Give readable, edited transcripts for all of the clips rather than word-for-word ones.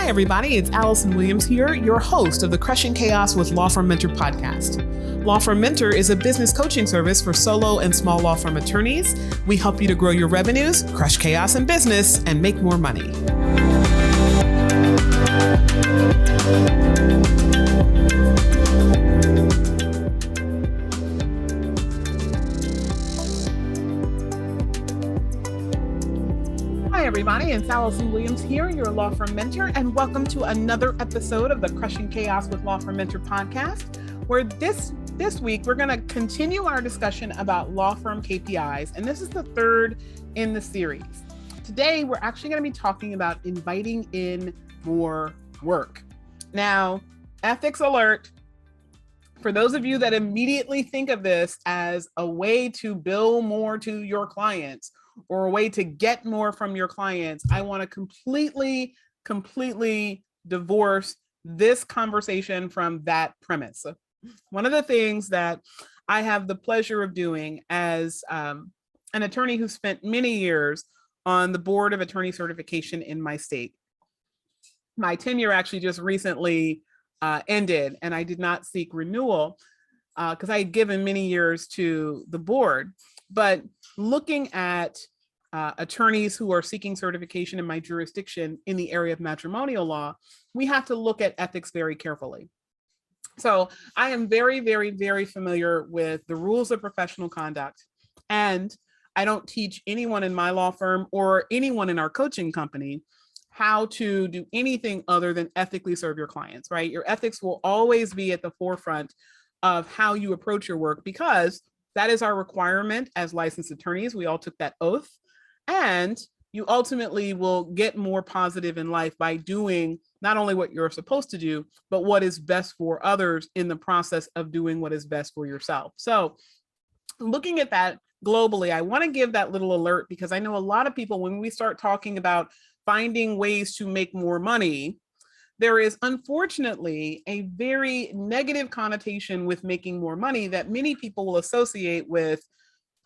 everybody, it's Allison Williams here, your host of the Crushing Chaos with Law Firm Mentor podcast. Law Firm Mentor is a business coaching service for solo and small law firm attorneys. We help you to grow your revenues, crush chaos in business, and make more money. Hi everybody, it's Allison Williams here, your Law Firm Mentor, and welcome to another episode of the Crushing Chaos with Law Firm Mentor podcast, where this week we're going to continue our discussion about law firm KPIs, and this is the third in the series. Today, we're actually going to be talking about inviting in more work. Now, ethics alert, for those of you that immediately think of this as a way to bill more to your clients or a way to get more from your clients, I want to completely divorce this conversation from that premise. One of the things that I have the pleasure of doing as an attorney who spent many years on the board of attorney certification in my state. My tenure actually just recently ended, and I did not seek renewal because I had given many years to the board. But looking at attorneys who are seeking certification in my jurisdiction in the area of matrimonial law, we have to look at ethics very carefully. So I am very familiar with the rules of professional conduct, and I don't teach anyone in my law firm or anyone in our coaching company how to do anything other than ethically serve your clients, right? Your ethics will always be at the forefront of how you approach your work, because that is our requirement as licensed attorneys. We all took that oath, and you ultimately will get more positive in life by doing not only what you're supposed to do, but what is best for others in the process of doing what is best for yourself. So looking at that globally, I want to give that little alert, because I know a lot of people, when we start talking about finding ways to make more money, there is unfortunately a very negative connotation with making more money that many people will associate with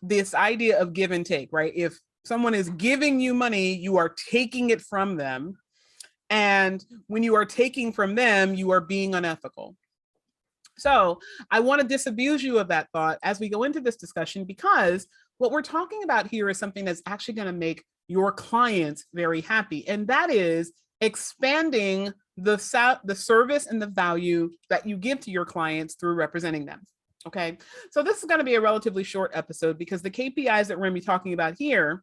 this idea of give and take, right? If someone is giving you money, you are taking it from them. And when you are taking from them, you are being unethical. So I want to disabuse you of that thought as we go into this discussion, because what we're talking about here is something that's actually going to make your clients very happy. And that is expanding the service and the value that you give to your clients through representing them. Okay. So this is going to be a relatively short episode, because the KPIs that we're going to be talking about here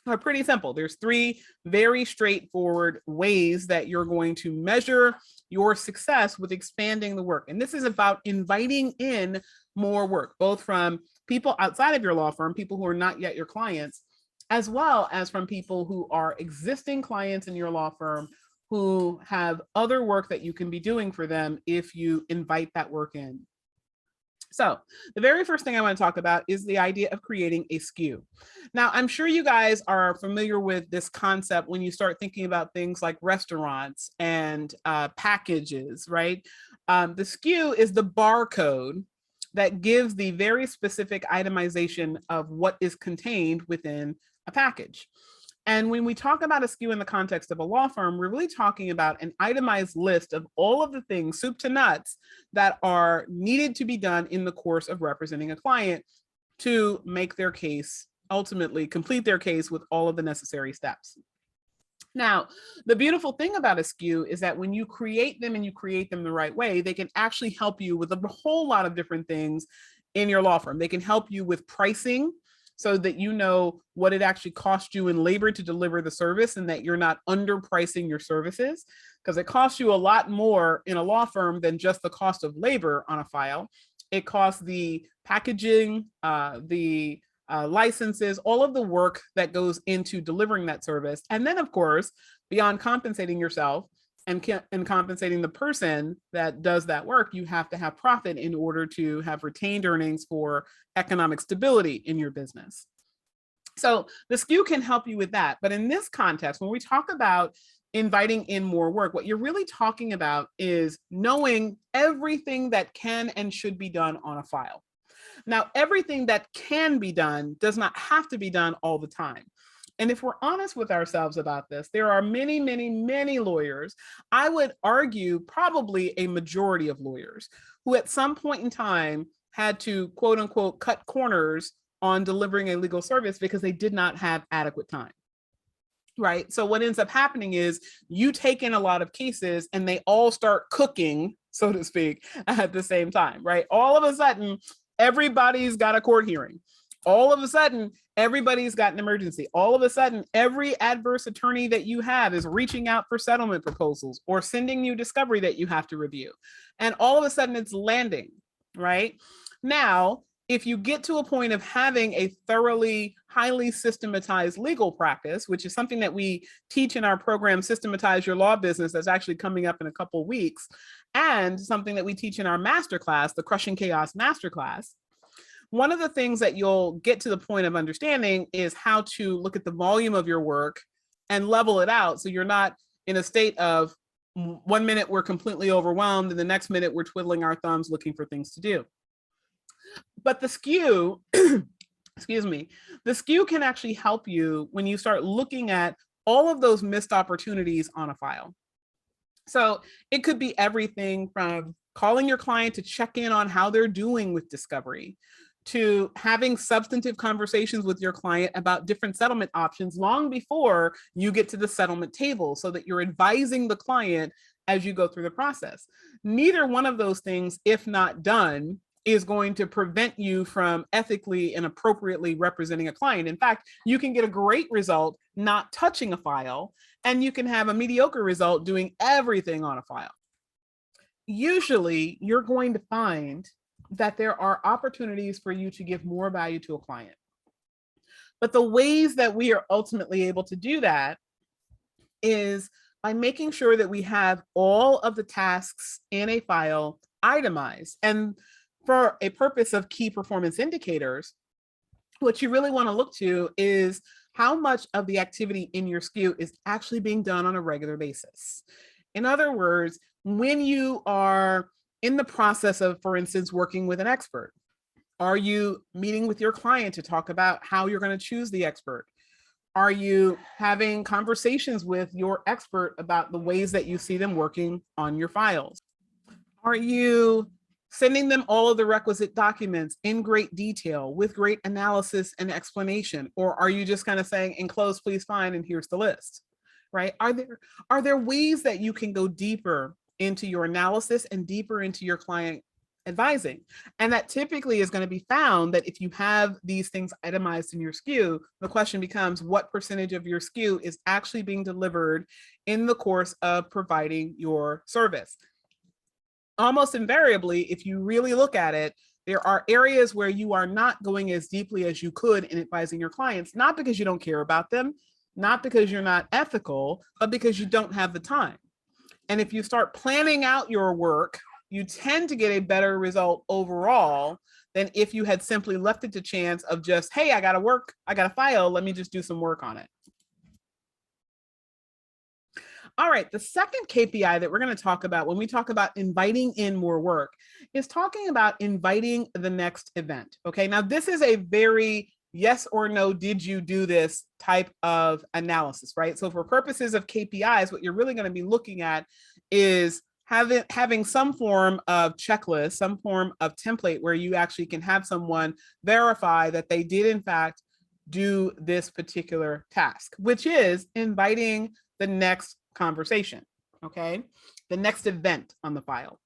are pretty simple. There's three very straightforward ways that you're going to measure your success with expanding the work. And this is about inviting in more work, both from people outside of your law firm, people who are not yet your clients, as well as from people who are existing clients in your law firm who have other work that you can be doing for them if you invite that work in. So the very first thing I want to talk about is the idea of creating a SKU. Now, I'm sure you guys are familiar with this concept when you start thinking about things like restaurants and packages, right? The SKU is the barcode that gives the very specific itemization of what is contained within a package. And when we talk about a SKU in the context of a law firm, we're really talking about an itemized list of all of the things, soup to nuts, that are needed to be done in the course of representing a client to make their case, ultimately complete their case with all of the necessary steps. Now, the beautiful thing about a SKU is that when you create them and you create them the right way, they can actually help you with a whole lot of different things in your law firm. They can help you with pricing, so that you know what it actually costs you in labor to deliver the service, and that you're not underpricing your services, because it costs you a lot more in a law firm than just the cost of labor on a file. It costs the packaging, the licenses, all of the work that goes into delivering that service. And then, of course, beyond compensating yourself and compensating the person that does that work, you have to have profit in order to have retained earnings for economic stability in your business. So the SKU can help you with that. But in this context, when we talk about inviting in more work, what you're really talking about is knowing everything that can and should be done on a file. Now, everything that can be done does not have to be done all the time. And if we're honest with ourselves about this, there are many, many, many lawyers, I would argue probably a majority of lawyers, who at some point in time had to quote unquote cut corners on delivering a legal service because they did not have adequate time. Right. So what ends up happening is you take in a lot of cases and they all start cooking, so to speak, at the same time. Right. All of a sudden, everybody's got a court hearing. All of a sudden, everybody's got an emergency. All of a sudden, every adverse attorney that you have is reaching out for settlement proposals or sending you discovery that you have to review. And all of a sudden, it's landing. Right. Now, if you get to a point of having a thoroughly, highly systematized legal practice, which is something that we teach in our program, Systematize Your Law Business, that's actually coming up in a couple of weeks, and something that we teach in our masterclass, the Crushing Chaos Masterclass, one of the things that you'll get to the point of understanding is how to look at the volume of your work and level it out so you're not in a state of 1 minute we're completely overwhelmed and the next minute we're twiddling our thumbs looking for things to do. But the skew, excuse me, the skew can actually help you when you start looking at all of those missed opportunities on a file. So it could be everything from calling your client to check in on how they're doing with discovery, to having substantive conversations with your client about different settlement options long before you get to the settlement table so that you're advising the client as you go through the process. Neither one of those things, if not done, is going to prevent you from ethically and appropriately representing a client. In fact, you can get a great result not touching a file, and you can have a mediocre result doing everything on a file. Usually, you're going to find that there are opportunities for you to give more value to a client. But the ways that we are ultimately able to do that is by making sure that we have all of the tasks in a file itemized. And for a purpose of key performance indicators, what you really want to look to is how much of the activity in your SKU is actually being done on a regular basis. In other words, when you are in the process of, for instance, working with an expert, are you meeting with your client to talk about how you're going to choose the expert? Are you having conversations with your expert about the ways that you see them working on your files? Are you sending them all of the requisite documents in great detail with great analysis and explanation? Or are you just kind of saying, enclosed, please find, and here's the list, right? Are there ways that you can go deeper into your analysis and deeper into your client advising? And that typically is going to be found that if you have these things itemized in your SKU, the question becomes what percentage of your SKU is actually being delivered in the course of providing your service. Almost invariably, if you really look at it, there are areas where you are not going as deeply as you could in advising your clients, not because you don't care about them, not because you're not ethical, but because you don't have the time. And if you start planning out your work, you tend to get a better result overall than if you had simply left it to chance of just, hey, I got to work, I got a file, let me just do some work on it. All right, the second KPI that we're going to talk about when we talk about inviting in more work is talking about inviting the next event. Okay, now this is a very yes or no, did you do this type of analysis, right? So for purposes of KPIs, what you're really going to be looking at is having some form of checklist, some form of template where you actually can have someone verify that they did in fact do this particular task, which is inviting the next conversation, okay? The next event on the file.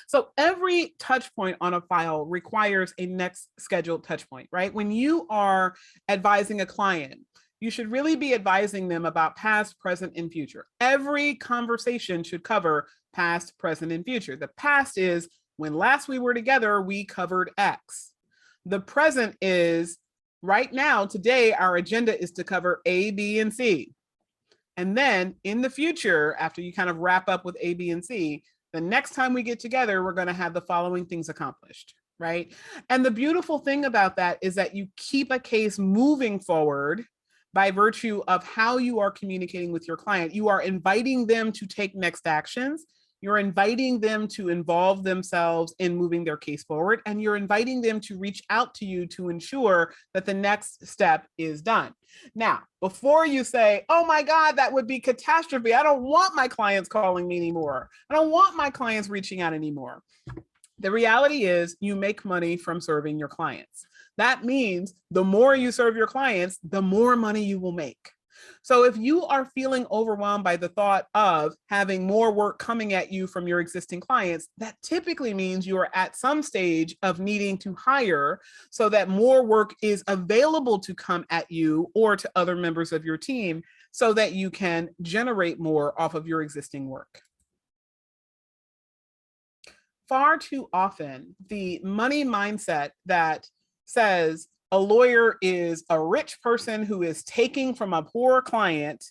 So every touch point on a file requires a next scheduled touch point, right? When you are advising a client, you should really be advising them about past, present, and future. Every conversation should cover past, present, and future. The past is when last we were together, we covered X. The present is right now, today, our agenda is to cover A, B, and C. And then in the future, after you kind of wrap up with A, B, and C, the next time we get together, we're going to have the following things accomplished, right? And the beautiful thing about that is that you keep a case moving forward by virtue of how you are communicating with your client. You are inviting them to take next actions. You're inviting them to involve themselves in moving their case forward, and you're inviting them to reach out to you to ensure that the next step is done. Now, before you say, oh my God, that would be catastrophe. I don't want my clients calling me anymore. I don't want my clients reaching out anymore. The reality is you make money from serving your clients. That means the more you serve your clients, the more money you will make. So if you are feeling overwhelmed by the thought of having more work coming at you from your existing clients, that typically means you are at some stage of needing to hire so that more work is available to come at you or to other members of your team so that you can generate more off of your existing work. Far too often, the money mindset that says a lawyer is a rich person who is taking from a poor client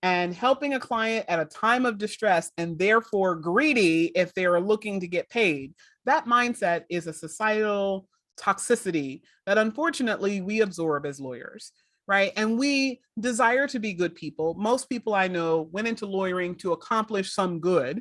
and helping a client at a time of distress and therefore greedy if they are looking to get paid. That mindset is a societal toxicity that unfortunately we absorb as lawyers, right? And we desire to be good people. Most people I know went into lawyering to accomplish some good.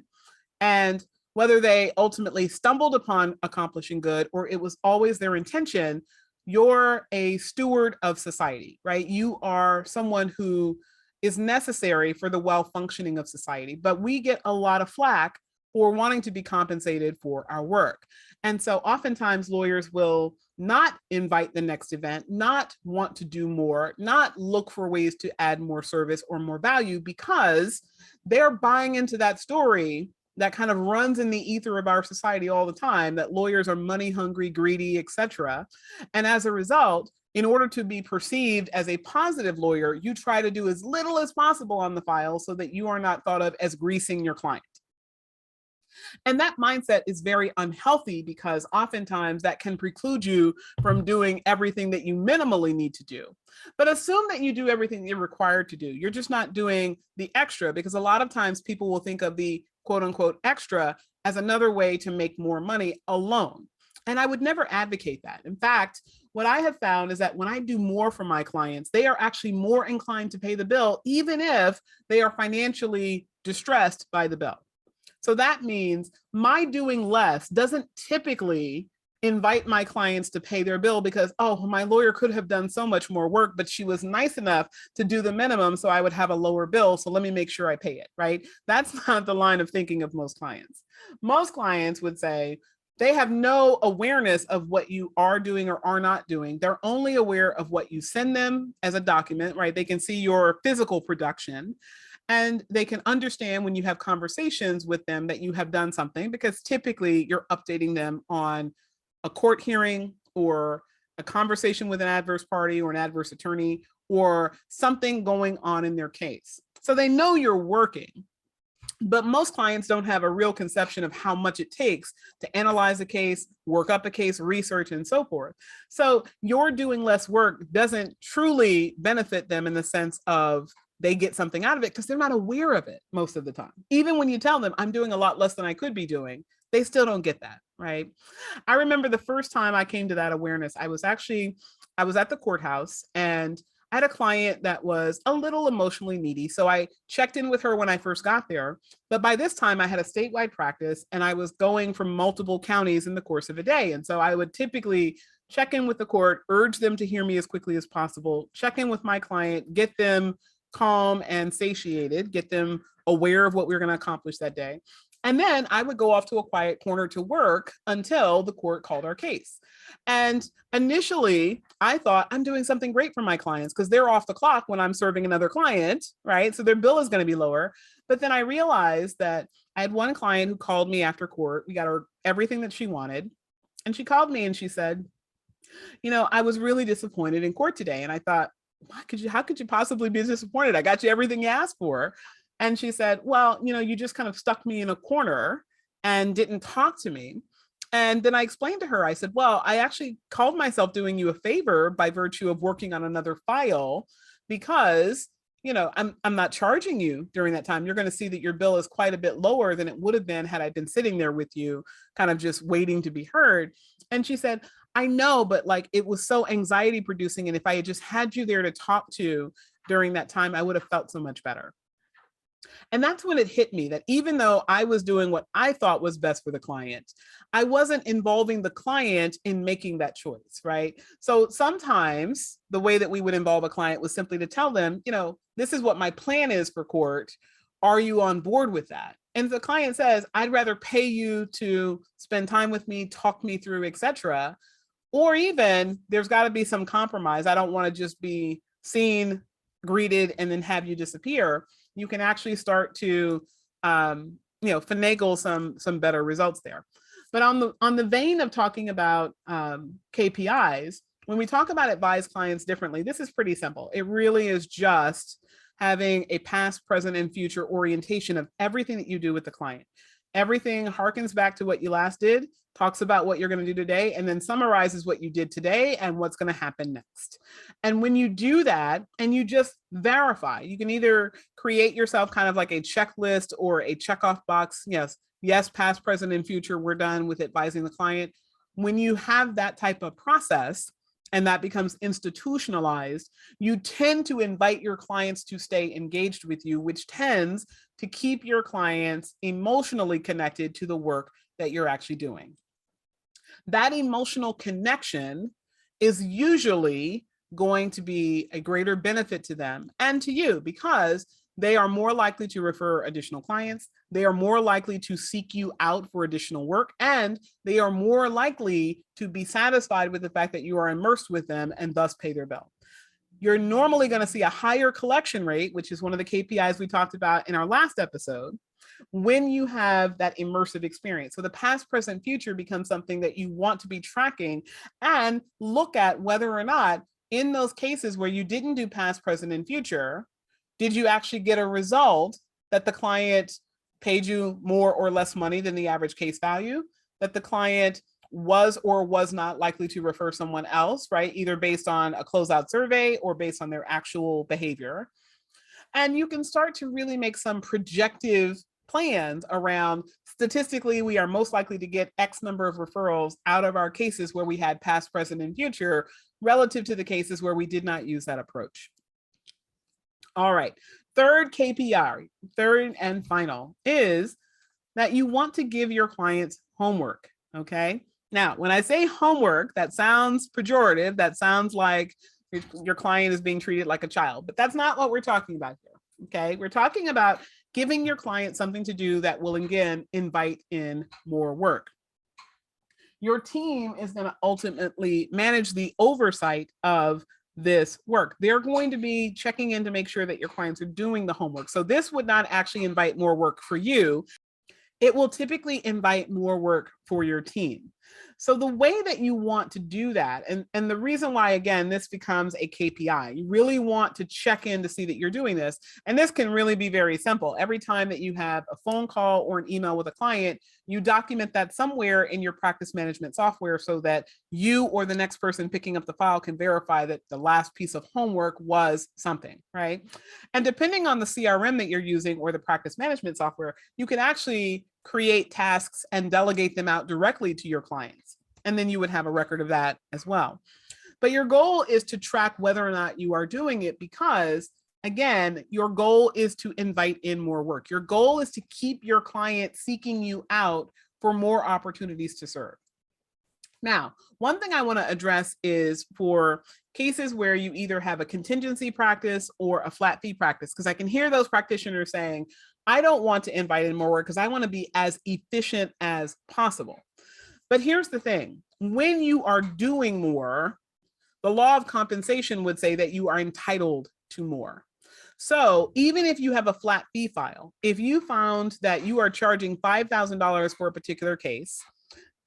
And whether they ultimately stumbled upon accomplishing good or it was always their intention, you're a steward of society, right? You are someone who is necessary for the well-functioning of society, but we get a lot of flack for wanting to be compensated for our work. And so oftentimes lawyers will not invite the next event, not want to do more, not look for ways to add more service or more value because they're buying into that story that kind of runs in the ether of our society all the time, that lawyers are money hungry, greedy, etc. And as a result, in order to be perceived as a positive lawyer, you try to do as little as possible on the file so that you are not thought of as greasing your client. And that mindset is very unhealthy because oftentimes that can preclude you from doing everything that you minimally need to do. But assume that you do everything you're required to do. You're just not doing the extra, because a lot of times people will think of the quote unquote extra as another way to make more money alone. And I would never advocate that. In fact, what I have found is that when I do more for my clients, they are actually more inclined to pay the bill, even if they are financially distressed by the bill. So that means my doing less doesn't typically invite my clients to pay their bill because, oh, my lawyer could have done so much more work, but she was nice enough to do the minimum so I would have a lower bill. So let me make sure I pay it, right? That's not the line of thinking of most clients. Most clients would say, they have no awareness of what you are doing or are not doing. They're only aware of what you send them as a document, right? They can see your physical production. And they can understand when you have conversations with them that you have done something, because typically you're updating them on a court hearing or a conversation with an adverse party or an adverse attorney or something going on in their case. So they know you're working. But most clients don't have a real conception of how much it takes to analyze a case, work up a case, research, and so forth. So your doing less work doesn't truly benefit them in the sense of they get something out of it because they're not aware of it most of the time. Even when you tell them I'm doing a lot less than I could be doing, they still don't get that, right? I remember the first time I came to that awareness, I was at the courthouse and I had a client that was a little emotionally needy. So I checked in with her when I first got there. But by this time, I had a statewide practice and I was going from multiple counties in the course of a day. And so I would typically check in with the court, urge them to hear me as quickly as possible, check in with my client, get them calm and satiated, get them aware of what we were going to accomplish that day. And then I would go off to a quiet corner to work until the court called our case. And initially, I thought I'm doing something great for my clients because they're off the clock when I'm serving another client, right? So their bill is going to be lower. But then I realized that I had one client who called me after court. We got her everything that she wanted. And she called me and she said, I was really disappointed in court today. And I thought, how could you possibly be disappointed? I got you everything you asked for. And she said, well, you just kind of stuck me in a corner and didn't talk to me. And then I explained to her, I said, well, I actually called myself doing you a favor by virtue of working on another file because, I'm not charging you during that time. You're going to see that your bill is quite a bit lower than it would have been had I been sitting there with you, kind of just waiting to be heard. And she said, I know, but it was so anxiety producing. And if I had just had you there to talk to during that time, I would have felt so much better. And that's when it hit me that even though I was doing what I thought was best for the client, I wasn't involving the client in making that choice, right? So sometimes the way that we would involve a client was simply to tell them, this is what my plan is for court. Are you on board with that? And the client says, I'd rather pay you to spend time with me, talk me through, etc. Or even there's got to be some compromise. I don't want to just be seen, greeted, and then have you disappear. You can actually start to finagle some better results there. But on the vein of talking about KPIs, when we talk about advise clients differently, this is pretty simple. It really is just having a past, present, and future orientation of everything that you do with the client. Everything harkens back to what you last did, talks about what you're going to do today, and then summarizes what you did today and what's going to happen next. And when you do that and you just verify, you can either create yourself kind of like a checklist or a checkoff box. Yes, past, present, and future, we're done with advising the client. When you have that type of process, and that becomes institutionalized, you tend to invite your clients to stay engaged with you, which tends to keep your clients emotionally connected to the work that you're actually doing. That emotional connection is usually going to be a greater benefit to them and to you because they are more likely to refer additional clients. They are more likely to seek you out for additional work, and they are more likely to be satisfied with the fact that you are immersed with them and thus pay their bill. You're normally going to see a higher collection rate, which is one of the KPIs we talked about in our last episode, when you have that immersive experience. So the past, present, future becomes something that you want to be tracking and look at whether or not in those cases where you didn't do past, present, and future, did you actually get a result that the client paid you more or less money than the average case value, that the client was or was not likely to refer someone else, right? Either based on a closeout survey or based on their actual behavior. And you can start to really make some projective plans around statistically, we are most likely to get X number of referrals out of our cases where we had past, present, and future relative to the cases where we did not use that approach. All right. Third KPI, third and final, is that you want to give your clients homework. Okay. Now, when I say homework, that sounds pejorative. That sounds like your client is being treated like a child, but that's not what we're talking about here. Okay. We're talking about giving your client something to do that will, again, invite in more work. Your team is going to ultimately manage the oversight of this work. They're going to be checking in to make sure that your clients are doing the homework. So this would not actually invite more work for you. It will typically invite more work for your team. So the way that you want to do that, and the reason why, again, this becomes a KPI, you really want to check in to see that you're doing this. And this can really be very simple. Every time that you have a phone call or an email with a client, you document that somewhere in your practice management software so that you or the next person picking up the file can verify that the last piece of homework was something, right? And depending on the CRM that you're using or the practice management software, you can actually create tasks and delegate them out directly to your clients. And then you would have a record of that as well. But your goal is to track whether or not you are doing it because, again, your goal is to invite in more work. Your goal is to keep your client seeking you out for more opportunities to serve. Now, one thing I want to address is for cases where you either have a contingency practice or a flat fee practice, because I can hear those practitioners saying, I don't want to invite in more work because I want to be as efficient as possible. But here's the thing. When you are doing more, the law of compensation would say that you are entitled to more. So even if you have a flat fee file, if you found that you are charging $5,000 for a particular case,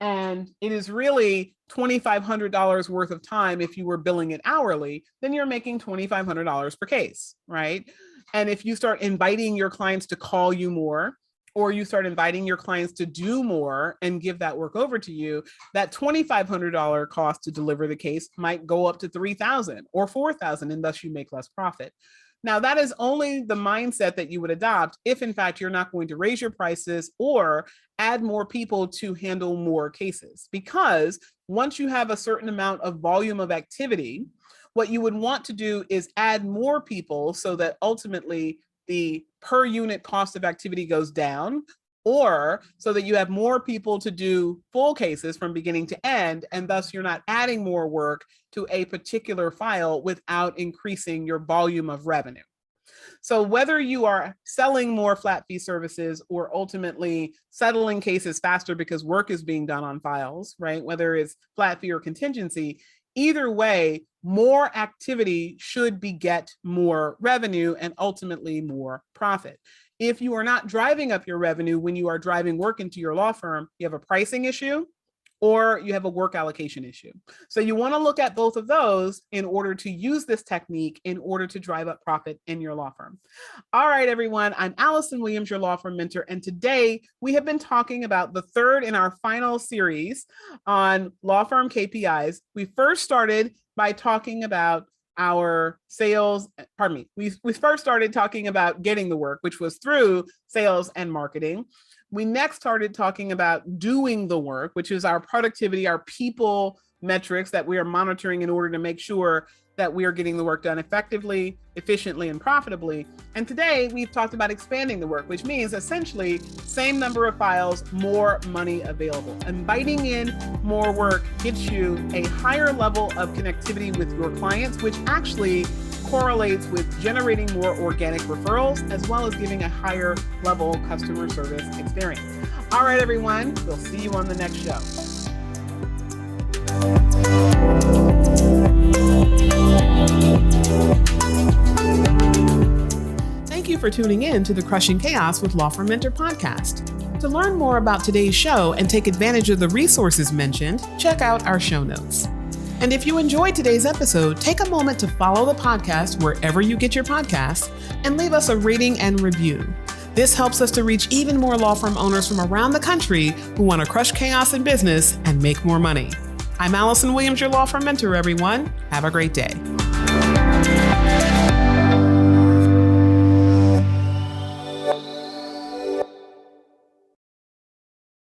and it is really $2,500 worth of time if you were billing it hourly, then you're making $2,500 per case, right? And if you start inviting your clients to call you more, or you start inviting your clients to do more and give that work over to you, that $2,500 cost to deliver the case might go up to $3,000 or $4,000, and thus you make less profit. Now, that is only the mindset that you would adopt if, in fact, you're not going to raise your prices or add more people to handle more cases. Because once you have a certain amount of volume of activity, what you would want to do is add more people so that ultimately the per unit cost of activity goes down, or so that you have more people to do full cases from beginning to end, and thus you're not adding more work to a particular file without increasing your volume of revenue. So whether you are selling more flat fee services or ultimately settling cases faster because work is being done on files, right? Whether it's flat fee or contingency, either way, more activity should beget more revenue and ultimately more profit. If you are not driving up your revenue when you are driving work into your law firm, you have a pricing issue or you have a work allocation issue. So you want to look at both of those in order to use this technique in order to drive up profit in your law firm. All right, everyone, I'm Allison Williams, your law firm mentor, and today we have been talking about the third in our final series on Law Firm KPIs. We first started by talking about our sales, we first started talking about getting the work, which was through sales and marketing. We next started talking about doing the work, which is our productivity, our people metrics that we are monitoring in order to make sure that we are getting the work done effectively, efficiently, and profitably. And today we've talked about expanding the work, which means essentially same number of files, more money available. Inviting in more work gets you a higher level of connectivity with your clients, which actually correlates with generating more organic referrals, as well as giving a higher level customer service experience. All right, everyone, we'll see you on the next show. Thank you for tuning in to the Crushing Chaos with Law Firm Mentor podcast. To learn more about today's show and take advantage of the resources mentioned, check out our show notes. And if you enjoyed today's episode, take a moment to follow the podcast wherever you get your podcasts and leave us a rating and review. This helps us to reach even more law firm owners from around the country who want to crush chaos in business and make more money. I'm Allison Williams, your law firm mentor, everyone. Have a great day.